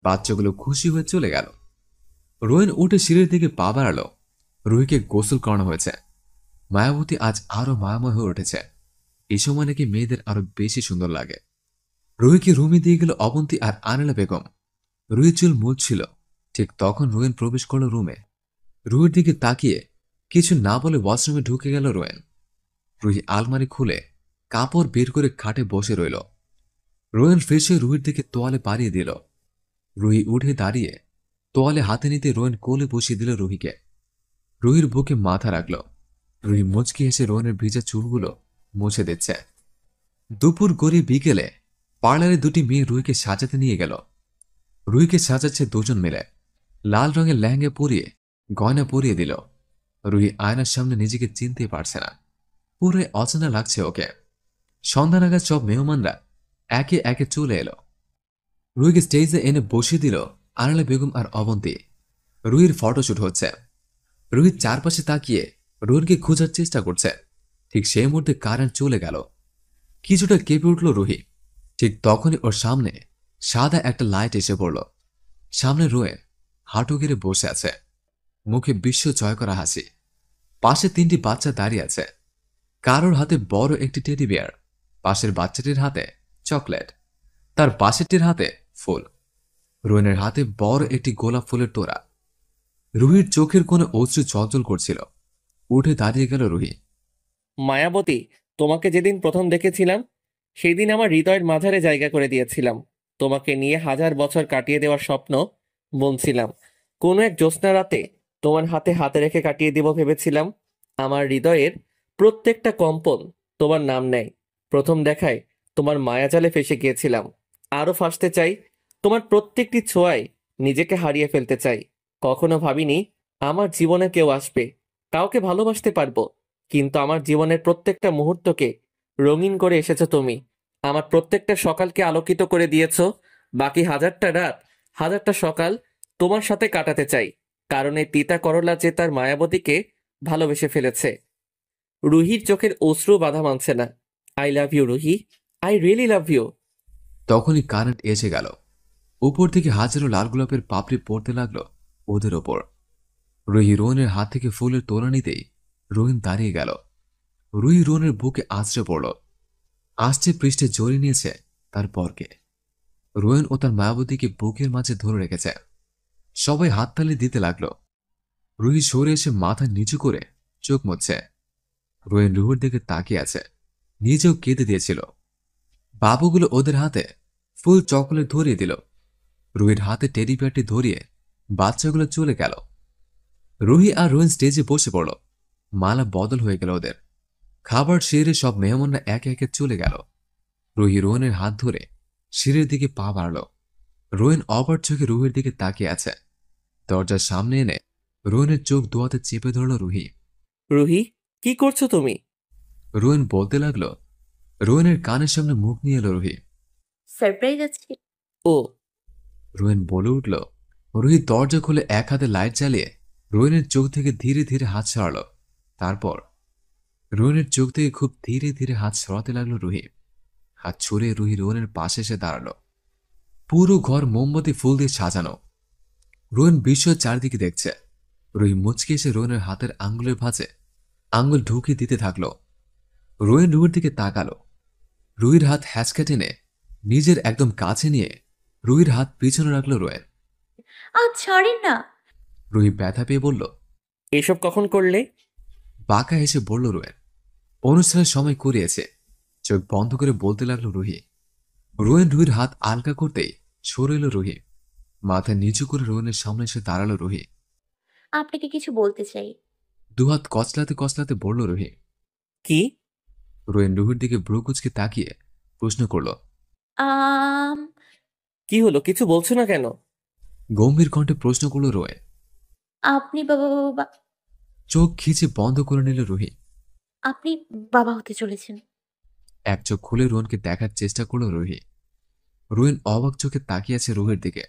বাচ্চাগুলো খুশি হয়ে চলে গেল। রোয়েন উঠে সিঁড়ির দিকে পা বাড়ালো। রুহিকে গোসল করানো হয়েছে। মায়াবতী আজ আরো মায়াময় হয়ে উঠেছে। এই সময় নাকি মেয়েদের আরো বেশি সুন্দর লাগে। রুহিকে রুমে দিয়ে গেল অবন্তী আর আনিলা বেগম। রুহি চুল মুছছিল। ঠিক তখন রোয়েন প্রবেশ করল রুমে। রুহির দিকে তাকিয়ে কিছু না বলে ওয়াশরুমে ঢুকে গেল রোয়েন। রুহি আলমারি খুলে কাপড় বের করে খাটে বসে রইল। রোয়েন ফ্রেশ হয়ে রুহির দিকে তোয়ালে পাড়িয়ে দিল। রুহি উঠে দাঁড়িয়ে তোয়ালে হাতে নিতে রোয়েন কোলে বসিয়ে দিল রুহিকে। রুহির বুকে মাথা রাখল। রুহি মুচকি হেসে রোয়েনের ভিজা চুলগুলো মুছে দিচ্ছে। দুপুর গড়িয়ে বিকেলে পার্লারে দুটি মেয়ে রুহিকে সাজাতে নিয়ে গেল। রুহিকে সাজাচ্ছে দুজন মিলে। লাল রঙের লেহেঙ্গা পরিয়ে গয়না পরিয়ে দিল। রুহি আয়নার সামনে নিজেকে চিনতে পারছে না। পুরো অচেনা লাগছে ওকে। সন্ধ্যা নাগাদ সব মেহমানরা একে একে চলে এলো। রুহিকে স্টেজে এনে বসিয়ে দিল আনিলা বেগম আর অবন্তী। রুহির ফটোশুট হচ্ছে। রুহির চারপাশে তাকিয়ে রোহনকে খোঁজার চেষ্টা করছে। ঠিক সেই মুহূর্তে কারেন্ট চলে গেল। কিছুটা কেঁপে উঠল রুহি। ঠিক তখনই ওর সামনে সাদা একটা লাইট এসে পড়ল। সামনে রোয়েন হাঁটু গেড়ে বসে আছে, মুখে বিশ্ব জয় করা হাসি। পাশে তিনটি বাচ্চা দাঁড়িয়ে আছে। কারোর হাতে বড় একটি টেডি বিয়ার, পাশের বাচ্চাটির হাতে চকলেট, তার পাশেরটির হাতে ফুল। রোয়েনের হাতে বড় একটি গোলাপ ফুলের তোড়া। রুহির চোখের কোণে অশ্রু চলচল করছিল। উঠে দাঁড়িয়ে গেল রুহি। মায়াবতী, তোমাকে যেদিন প্রথম দেখেছিলাম সেই দিন আমার হৃদয়ের মাঝারে জায়গা করে দিয়েছিলাম। তোমাকে নিয়ে হাজার বছর কাটিয়ে দেওয়ার স্বপ্ন বুনছিলাম। কোনো এক জ্যোৎস্না রাতে তোমার হাতে হাতে রেখে কাটিয়ে দিব ভেবেছিলাম। আমার হৃদয়ের প্রত্যেকটা কম্পন তোমার নাম নেয়। প্রথম দেখায় তোমার মায়াজালে ফেসে গিয়েছিলাম। আরও ফাঁসতে চাই। তোমার প্রত্যেকটি ছোঁয়ায় নিজেকে হারিয়ে ফেলতে চাই। কখনো ভাবিনি আমার জীবনে কেউ আসবে, কাউকে ভালোবাসতে পারবো। কিন্তু আমার জীবনের প্রত্যেকটা মুহূর্তকে রঙিন করে এসেছো তুমি। আমার প্রত্যেকটা সকালকে আলোকিত করে দিয়েছো। বাকি হাজারটা রাত, হাজারটা সকাল তোমার সাথে কাটাতে চাই। কারণ এই তিতা করলা যে তার মায়াবতীকে ভালোবেসে ফেলেছে। রুহির চোখের অশ্রু বাধা মানছে না। I love you Ruhi, I really love you. তখনই কারেন্ট এসে গেল। উপর থেকে হাজারো লাল গোলাপের পাপড়ি পড়তে লাগলো ওদের ওপর। রুহি রোহনের হাত থেকে ফুলের তোড়া নিতেই রোহিন দাঁড়িয়ে গেল। রুহি রোহনের বুকে আছড়ে পড়ল। আষ্টে পৃষ্ঠে জড়িয়ে নিয়েছে তার পরকে। রোয়েন ও তার মায়াবতীকে বুকের মাঝে ধরে রেখেছে। সবাই হাততালি দিতে লাগলো। রুহি সরে এসে মাথা নিচু করে চোখ মুছছে। রোয়েন রুহির দিকে তাকিয়ে আছে। নিজেও কেঁদে দিয়েছিল। বাবুগুলো ওদের হাতে ফুল চকলেট ধরিয়ে দিল। রুহির হাতে টেডি বিয়ারটি ধরিয়ে বাচ্চাগুলো চলে গেল। রুহি আর রোয়েন স্টেজে বসে পড়ল। মালা বদল হয়ে গেল ওদের। খাবার সেরে সব মেহমানরা একে একে চলে গেল। রুহি রোয়েনের হাত ধরে সিঁড়ির দিকে পা বাড়ল। রোয়েন অবাক চোখে রুহির দিকে তাকিয়ে আছে। দরজার সামনে এনে রোয়েনের চোখ দোয়াতে চেপে ধরল রুহি। রুহি, কি করছো তুমি? রোয়েন বলতে লাগলো। রোয়েনের কানের সামনে মুখ নিয়ে এলো রুহি। সারপ্রাইজ আছে। ও। রোয়েন বলে উঠল। রুহি দরজা খুলে এক হাতে লাইট জ্বালিয়ে রোয়েনের চোখ থেকে ধীরে ধীরে হাত সরাল। তারপর রোয়েনের চোখ থেকে খুব ধীরে ধীরে হাত সরাতে লাগলো রুহি। হাত ছুড়ে রুহি রোয়েনের পাশে এসে দাঁড়ালো। পুরো ঘর মোমবাতি ফুল দিয়ে সাজানো। রোয়েন বিস্ময়ে চারিদিকে দেখছে। রুহি মুচকে এসে রোয়েনের হাতের আঙ্গুলের ভাঁজে আঙ্গুল ঢুকিয়ে দিতে থাকলো। রোয়েন রুহির দিকে তাকালো। রুহির হাত হ্যাঁচকা টেনে নিজের একদম কাছে নিয়ে রুহির হাত পিছনে রাখলো রোয়েন। ছাড়েন না। রুহি ব্যথা পেয়ে বলল। এসব কখন করলে? বাঁকা এসে বলল রোয়েন। অনুষ্ঠানের সময় করিয়েছে। চোখ বন্ধ করে বলতে লাগলো রুহি। রোয়েন রুহির হাত আলগা করতেই সরে এলো রুহি। মাথা নিচু করে রোয়েনের সামনে এসে দাঁড়ালো রুহি। আপনাকে কিছু বলতে চাই। দুহাত কচলাতে কচলাতে বলল রুহি। কি? রোয়েন রুহির দিকে ভ্রু কুচকে তাকিয়ে প্রশ্ন করল। আম কি হলো, কিছু বলছো না কেন? গম্ভীর কণ্ঠে প্রশ্ন করল রোয়েন। আপনি বাবা বাবা চোখ খিচে বন্ধ করে নিল রুহি। আপনি বাবা হতে চলেছেন। এক চোখ খুলে রোয়েনকে দেখার চেষ্টা করল রুহি। রোয়েন অবাক চোখে তাকিয়ে আছে রুহির দিকে।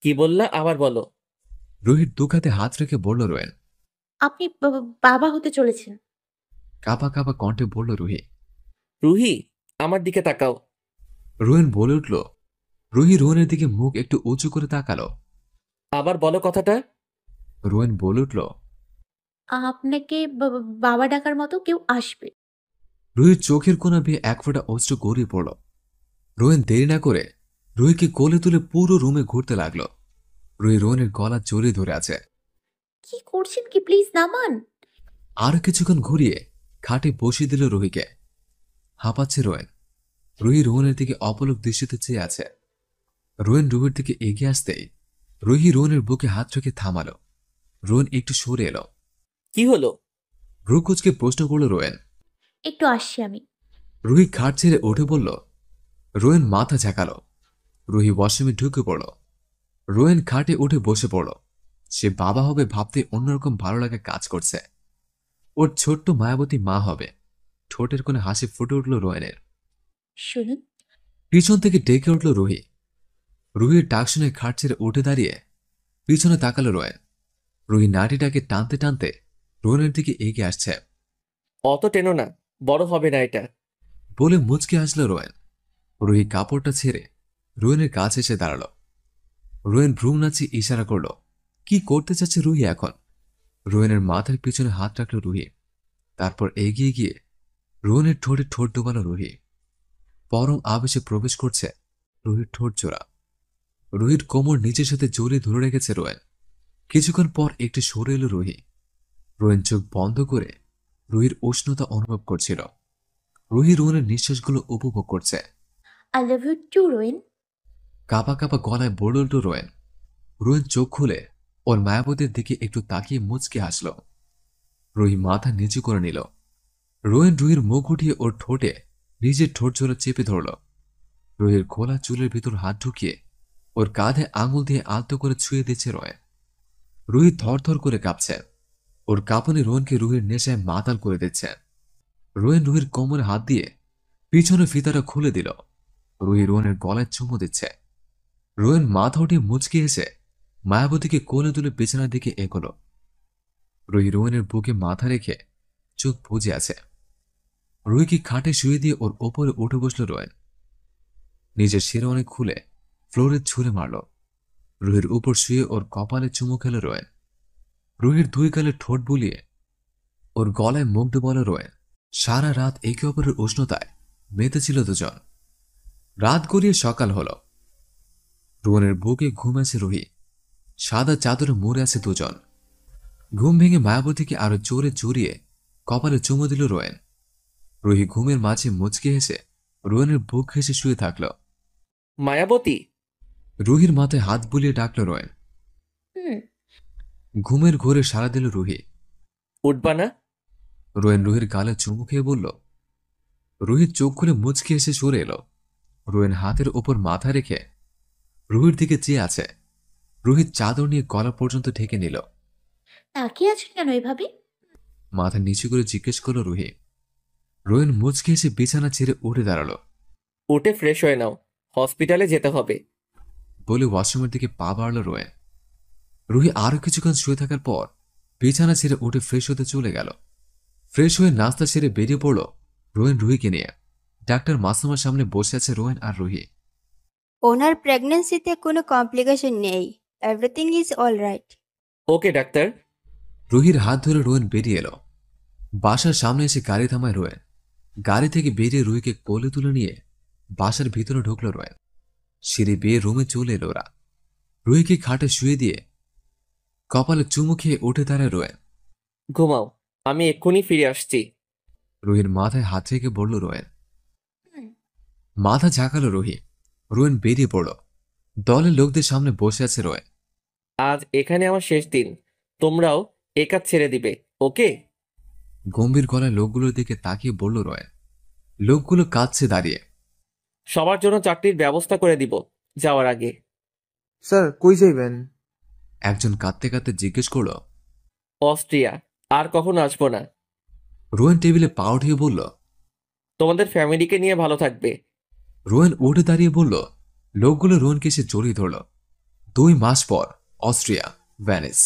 কি বললা, আবার বলো। রুহির দুখাতে হাত রেখে বলল রোয়েন। আপনি বাবা হতে চলেছেন। কাঁপা কাঁপা কণ্ঠে বলল রুহি। রুহি, আমার দিকে তাকাও। রোয়েন বলে উঠল। রুহি রোয়েনের দিকে মুখ একটু উঁচু করে তাকালো। আবার বলো কথাটা। রোয়েন বলে উঠল। আপনাকে বাবা ডাকার মতো কেউ আসবে। রুহির চোখের কোণা বেয়ে এক ফোঁটা অশ্রু গড়িয়ে পড়ল। রোয়েন দেরি না করে রুহিকে কোলে তুলে পুরো রুমে ঘুরতে লাগলো। রুহি রোয়েনের গলা জড়িয়ে ধরে আছে। কি করছেন কি? প্লিজ নামান। আরো কিছুক্ষণ ঘুরিয়ে খাটে বসিয়ে দিল রুহিকে। হাঁপাচ্ছে রোয়েন। রুহি রোহনের দিকে অপলক দৃষ্টিতে চেয়ে আছে। রোয়েন রুহির দিকে এগিয়ে আসতেই রুহি রোহনের বুকে হাত রেখে থামালো। রোয়েন একটু সরে এলো। কি হলো? ভ্রুকুচকে প্রশ্ন করল রোয়েন। একটু আসছি আমি। রুহি খাট ছেড়ে উঠে বলল। রোয়েন মাথা ঝাঁকালো। রুহি ওয়াশরুমে ঢুকে পড়ল। রোয়েন খাটে উঠে বসে পড়ল। সে বাবা হবে ভাবতে অন্যরকম ভালো লাগা কাজ করছে। ওর ছোট্ট মায়াবতী মা হবে। ঠোঁটের কোণে হাসি ফুটে উঠল রোয়েনের। শুনুন। পিছন থেকে ডেকে উঠল রুহি। রুহির ডাক শুনে খাট ছেড়ে উঠে দাঁড়িয়ে পিছনে তাকালো রোয়েন। রুহি নাটিটাকে টানতে টানতে রোয়েনের দিকে এগিয়ে আসছে। অত টেনো না, বড় হবে না এটা। বলে মুচকে আসলো রোয়েন। রুহি কাপড়টা ছেড়ে রোয়েনের কাছে এসে দাঁড়ালো। রোয়েন ভ্রুম নাচিয়ে ইশারা করল। কি করতে চাচ্ছে রুহি এখন? রোয়েনের মাথার পিছনে হাত রাখল রুহি। তারপর এগিয়ে গিয়ে রোয়েনের ঠোঁটে ঠোঁট ডোবালো রুহি। পরম আবেশে প্রবেশ করছে রুহির ঠোঁট জোড়া। রুহির কোমর নিজের সাথে জড়িয়ে ধরে রেখেছে রোয়েন। কিছুক্ষণ পর একটু সরে এলো রুহি। রোয়েন চোখ বন্ধ করে রুহির উষ্ণতা অনুভব করছিল। রুহি রোয়েনের নিঃশ্বাসগুলো উপভোগ করছে। I love you too Rowen. কাঁপা কাঁপা গলায় বলে উঠল রোয়েন। রোয়েন চোখ খুলে ওর মায়াবতীর দিকে একটু তাকিয়ে মুচকে হাসল। রুহি মাথা নিচু করে নিল। রোয়েন রুহির মুখ উঠিয়ে ওর ঠোঁটে নিজের ঠোঁট জোড়া চেপে ধরল। রুহির খোলা চুলের ভিতর হাত ঢুকিয়ে ওর কাঁধে আঙুল দিয়ে আলতো করে ছুঁয়ে দিচ্ছে রোয়েন। রুহি থরথর করে কাঁপছে। ওর কাঁপুনি রোয়েনকে রুহির নেশায় মাতাল করে দিচ্ছে। রোয়েন রুহির কোমরে হাত দিয়ে পিছনে ফিতাটা খুলে দিল। রুহি রোয়েনের গলায় চুমু দিচ্ছে। রোয়েন মাথা উঠিয়ে মুচকে এসে মায়াবতীকে কোলে তুলে পেছনের দিকে এগোলো। রুহি রোয়েনের বুকে মাথা রেখে চোখ বুজে আছে। রুহিকে খাটে শুয়ে দিয়ে ওর ওপরে উঠে বসল রোয়েন। নিজের শেরওয়ানি খুলে ফ্লোরে ছুঁড়ে মারল। রুহির উপর শুয়ে ওর কপালে চুমু খেল রোয়েন। রুহির দুই গালে ঠোঁট বুলিয়ে ওর গলায় মুখ ডুবাল রোয়েন। সারা রাত একে অপরের উষ্ণতায় মেতেছিল দুজন। রাত গড়িয়ে সকাল হল। রোয়েনের বুকে ঘুম আছে রুহি। সাদা চাদরে মুড়ে আছে দুজন। ঘুম ভেঙে মায়াবতীকে আরো জোরে জড়িয়ে কপালে চুমু দিল রোয়েন। রুহি ঘুমের মাঝে মুচকে হেসে রোয়েনের বুক ঘেঁষে শুয়ে থাকল। মায়াবতী। রুহির মাথায় হাত বুলিয়ে ডাকল রোয়েন। হুম। ঘুমের ঘোরে সাড়া দিল রুহি। উঠবা না? রোয়েন রুহির গালে চুমু খেয়ে বলল। রুহির চোখ খুলে মুচকে এসে সরে এলো। রোয়েন হাতের ওপর মাথা রেখে রুহির দিকে চেয়ে আছে। রুহির চাদর নিয়ে গলা পর্যন্ত ঢেকে নিল। তাকিয়ে আছেন কেন এভাবে? মাথা নিচু করে জিজ্ঞেস করল রুহি। রোয়েন মুচকে এসে বিছানা ছেড়ে উঠে দাঁড়ালো। উঠে ফ্রেশ হয়ে নাও, হসপিটালে যেতে হবে। বলে ওয়াশরুমের দিকে পা বাড়ল রোয়েন। রুহি আরো কিছুক্ষণ শুয়ে থাকার পর বিছানা ছেড়ে উঠে ফ্রেশ হতে চলে গেল। ফ্রেশ হয়ে নাস্তা সেরে বেরিয়ে পড়ল রোয়েন রুহিকে নিয়ে। ডাক্তার মাসুমার সামনে বসে আছে রোয়েন আর রুহি। ওনার প্রেগন্যান্সিতে কোনো কমপ্লিকেশন নেই, everything is all right. Okay doctor. রুহির হাত ধরে রোয়েন বেরিয়ে এলো। বাসার সামনে এসে গাড়ি থামায় রোয়েন। গাড়ি থেকে বেরিয়ে রুহিকে কোলে তুলে নিয়ে বাসার ভিতরে ঢুকল রোয়েন। সিঁড়ি বেয়ে রুমে চলে এলো ওরা। রুহিকে খাটে শুয়ে দিয়ে কপালে চুমু খেয়ে উঠে দাঁড়ায় রোয়েন। ঘুমাও, আমি এক্ষুনি ফিরে আসছি। রুহির মাথায় হাত রেখে বলল রোয়েন। হুম। মাথা ঝাঁকালো রুহি। রোয়েন বেরিয়ে পড়ল। দলের লোকদের সামনে বসে আছে রোয়েন। আজ এখানে আমার শেষ দিন, তোমরাও এ কাজ ছেড়ে দিবে, ওকে? গম্ভীর গলায় লোকগুলোর দিকে তাকিয়ে বলল রোয়েন। লোকগুলো কাঁদছে দাঁড়িয়ে। সবার জন্য চাকরির ব্যবস্থা করে দিব যাওয়ার আগে। স্যার কই যাইবেন? একজন কাঁদতে কাঁদতে জিজ্ঞেস করল। অস্ট্রিয়া, আর কখনো আসবো না। রোয়েন টেবিলে পা উঠিয়ে বলল। তোমাদের ফ্যামিলিকে নিয়ে ভালো থাকবে। রোয়েন উঠে দাঁড়িয়ে বলল। লোকগুলো রোয়েনকে এসে জড়িয়ে ধরল। 2 মাস পর অস্ট্রিয়া, ভ্যানিস।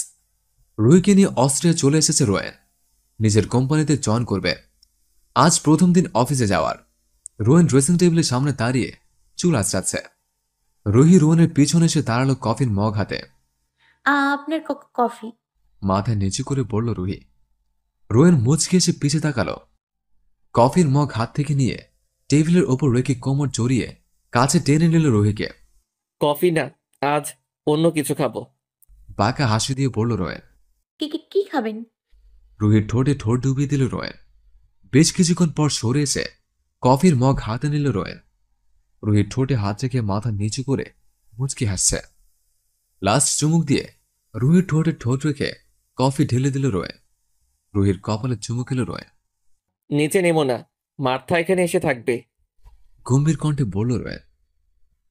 রুহিকে নিয়ে অস্ট্রিয়া চলে এসেছে রোয়েন। নিজের কোম্পানিতে জয়েন করবে। আজ প্রথম দিন অফিসে যাওয়ার। রোয়েন ড্রেসিং টেবিলের সামনে দাঁড়িয়ে চুল আঁচড়াচ্ছে। রুহি রোয়েনের পিছনে এসে দাঁড়ালো কফির মগ হাতে। আপনার কফি। মাথায় নিচু করে বলল রুহি। রোয়েন মুচকে এসে পিছে তাকালো। কফির মগ হাত থেকে নিয়ে টেবিলের ওপর রেখে কোমর জড়িয়ে কাছে টেনে নিল রুহিকে। কফি না, আজ অন্য কিছু খাবো। বাঁকা হাসি দিয়ে বলল রোয়েন। কি খাবেন? রুহির ঠোঁটে ঠোঁট ডুবিয়ে দিল রোয়েন। বেশ কিছুক্ষণ পর সরে এসে কফির মগ হাতে নিল রোয়েন। রুহির ঠোঁটে হাত রেখে মাথা নিচু করে মুচকি হাসছে। লাস্ট চুমুক দিয়ে রুহির ঠোঁটে ঠোঁট রেখে কফি ঢেলে দিল রোয়েন। রুহির কপালে চুমুক এলো রোয়েন। নিচে নেমো না, মার্থা এখানে এসে থাকবে। গম্ভীর কণ্ঠে বলল রোয়েন।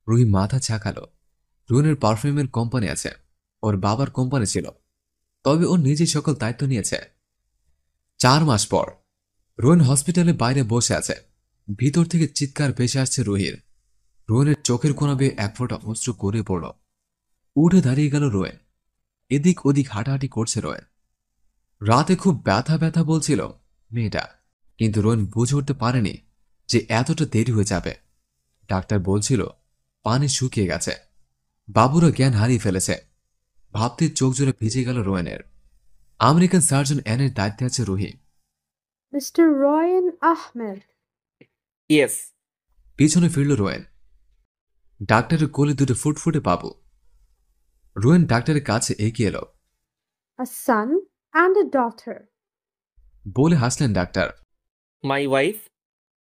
রুহি মাথা ঝাঁকালো। রোয়েনের পারফিউমের কোম্পানি আছে, ওর বাবার কোম্পানি ছিল, তবে ও নিজেই সকল দায়িত্ব নিয়েছে। 4 মাস পর রোয়েন হসপিটালে বাইরে বসে আছে। ভিতর থেকে চিৎকার ভেসে আসছে রুহির। রোয়েনের চোখের কোণা বেয়ে এক ফোঁটা অশ্রু গড়িয়ে পড়ল। উঠে দাঁড়িয়ে গেল রোয়েন। এদিক ওদিক হাঁটাহাঁটি করছে রোয়েন। রাতে খুব ব্যথা ব্যথা বলছিল মেয়েটা, কিন্তু রোয়েন বুঝে উঠতে পারেনি যে এতটা দেরি হয়ে যাবে। ডাক্তার বলছিল পানি শুকিয়ে গেছে, বাবুরা জ্ঞান হারিয়ে ফেলেছে। ভাবতে চোখ জোরে ভিজে গেল রোয়েনের। আমেরিকান সার্জন অ্যানের দায়িত্বে আছে Ruhi. Mr. Ryan Ahmed. Yes. পিছনে ফিরল রোয়েন। ডাক্তারের কোলে দুটো ফুটফুটে বাবু। রোয়েন ডাক্তারের কাছে এগিয়ে এলো। A son and a daughter. বলে হাসলেন doctor. My wife.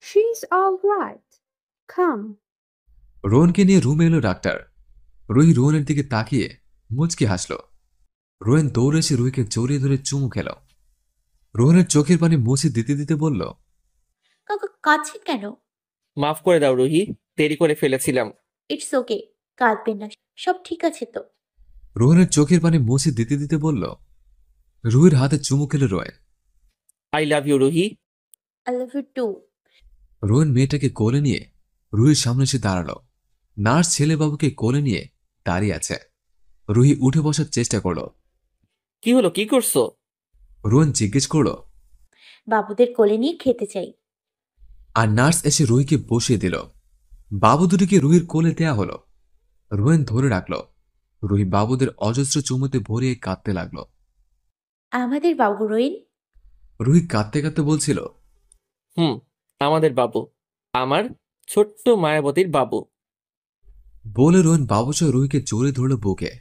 She's all right. Come. রোয়েনকে নিয়ে রুমে এলো ডাক্তার। রুহি রোয়েনের দিকে তাকিয়ে মুচকি হাসল। রোয়েন দৌড়ে এসে রুহিকে জড়িয়ে ধরে চুমু খেল। রোয়েনের চোখের পানি মুছে দিতে দিতে বলল, কাছে কেন? মাফ করে দাও রুহি, দেরি করে ফেলেছিলাম। ইটস ওকে, কাঁদবেন না, সব ঠিক আছে তো? রোয়েনের চোখের পানি মুছে দিতে দিতে বলল। রুহির হাতে চুমু খেল রোয়েন। I love you Ruhi. I love you too. Rowen মেয়েটাকে কোলে নিয়ে রুহির সামনে এসে দাঁড়ালো। নার্স ছেলেবাবুকে কোলে নিয়ে দাঁড়িয়ে আছে। রুহি উঠে বসার চেষ্টা করলো। কি হলো, কি করছো? রোয়েন জিজ্ঞেস করলো। বাবুদের কোলে নিয়ে খেতে চাই। আর নার্স এসে রুহিকে বসিয়ে দিল। বাবু দুটিকে রুহির কোলে দেয়া হলো। রোয়েন ধরে রাখলো। রুহি বাবুদের অজস্র চুমুতে ভরিয়ে কাঁদতে লাগলো। আমাদের বাবু রোয়েন। রুহি কাঁদতে কাঁদতে বলছিল, আমাদের বাবু, আমার ছোট্ট মায়াবতীর বাবু। বলে রোয়েন বাবুসহ রুহিকে জোরে ধরল বুকে।